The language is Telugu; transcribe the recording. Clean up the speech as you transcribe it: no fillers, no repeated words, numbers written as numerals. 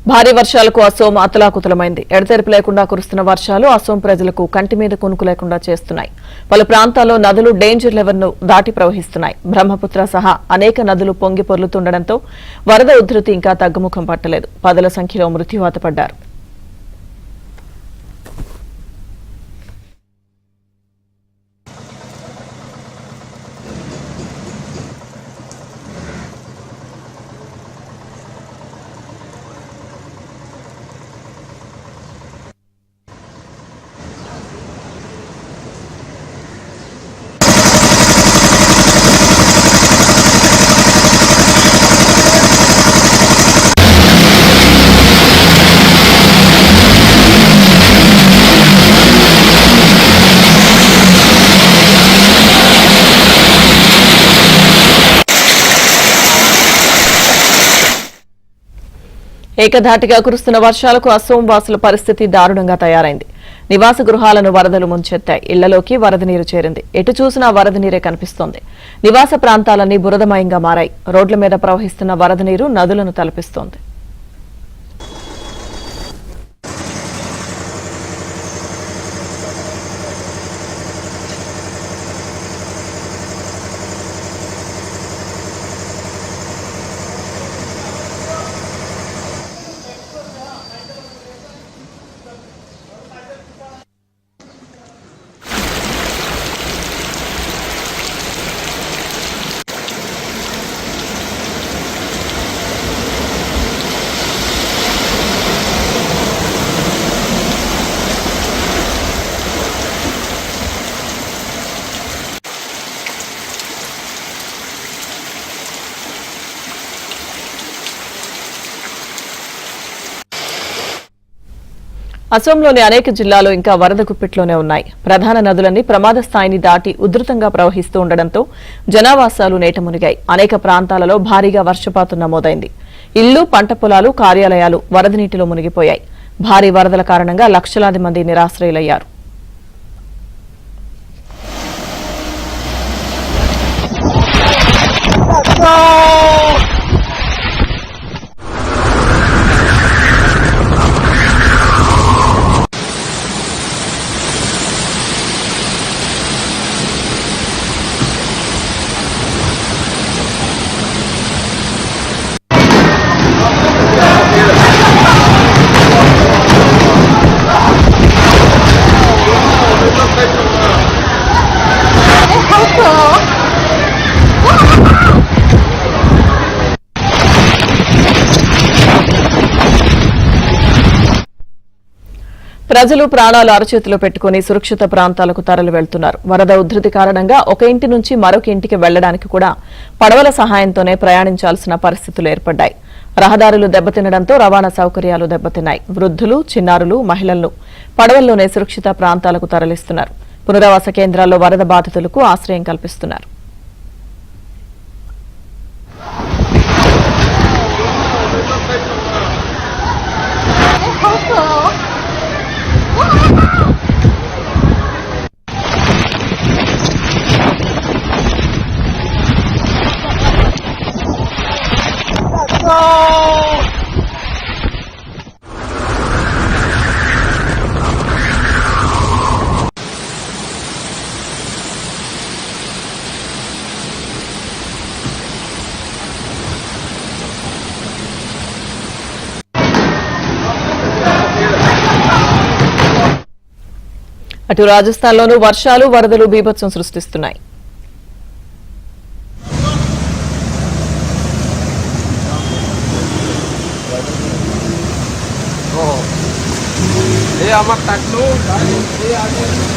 భారీ వర్షాలకు అసోం అతలాకుతలమైంది. ఎడతెరిపి లేకుండా కురుస్తున్న వర్షాలు అసోం ప్రజలకు కంటి మీద కునుకు లేకుండా చేస్తున్నాయి. పలు ప్రాంతాల్లో నదులు డేంజర్ లెవెల్ ను దాటి ప్రవహిస్తున్నాయి. బ్రహ్మపుత్ర సహా అనేక నదులు పొంగి పొర్లుతుండటంతో వరద ఉధృతి ఇంకా తగ్గుముఖం పట్టలేదు. పదుల సంఖ్యలో మృత్యువాత పడ్డారు. ఏకధాటిగా కురుస్తున్న వర్షాలకు అసోం వాసుల పరిస్థితి దారుణంగా తయారైంది. నివాస గృహాలను వరదలు ముంచెత్తాయి. ఇళ్లలోకి వరద నీరు చేరింది. ఎటు చూసినా వరద నీరే కనిపిస్తోంది. నివాస ప్రాంతాలన్నీ బురదమయంగా మారాయి. రోడ్ల మీద ప్రవహిస్తున్న వరద నీరు నదులను తలపిస్తోంది. అసోంలోని అనేక జిల్లాలు ఇంకా వరద గుప్పిట్లోనే ఉన్నాయి. ప్రధాన నదులన్నీ ప్రమాద స్థాయిని దాటి ఉధృతంగా ప్రవహిస్తూ ఉండడంతో జనావాసాలు నేట మునిగాయి. అనేక ప్రాంతాలలో భారీగా వర్షపాతం నమోదైంది. ఇళ్లు, పంట పొలాలు, కార్యాలయాలు వరద నీటిలో మునిగిపోయాయి. భారీ వరదల కారణంగా లక్షలాది మంది నిరాశ్రయులయ్యారు. ప్రజలు ప్రాణాలు అరచేతిలో పెట్టుకుని సురక్షిత ప్రాంతాలకు తరలి వెళ్తున్నారు. వరద ఉధృతి కారణంగా ఒక ఇంటి నుంచి మరొక ఇంటికి వెళ్లడానికి కూడా పడవల సహాయంతోనే ప్రయాణించాల్సిన పరిస్థితులు ఏర్పడ్డాయి. రహదారులు దెబ్బతినడంతో రవాణా సౌకర్యాలు దెబ్బతిన్నాయి. వృద్ధులు, చిన్నారులు, మహిళలను పడవల్లోనే సురక్షిత ప్రాంతాలకు తరలిస్తున్నారు. పునరావాస కేంద్రాల్లో వరద బాధితులకు ఆశ్రయం కల్పిస్తున్నారు. అటు రాజస్థాన్లోనూ వర్షాలు, వరదలు బీభత్సం సృష్టిస్తున్నాయి.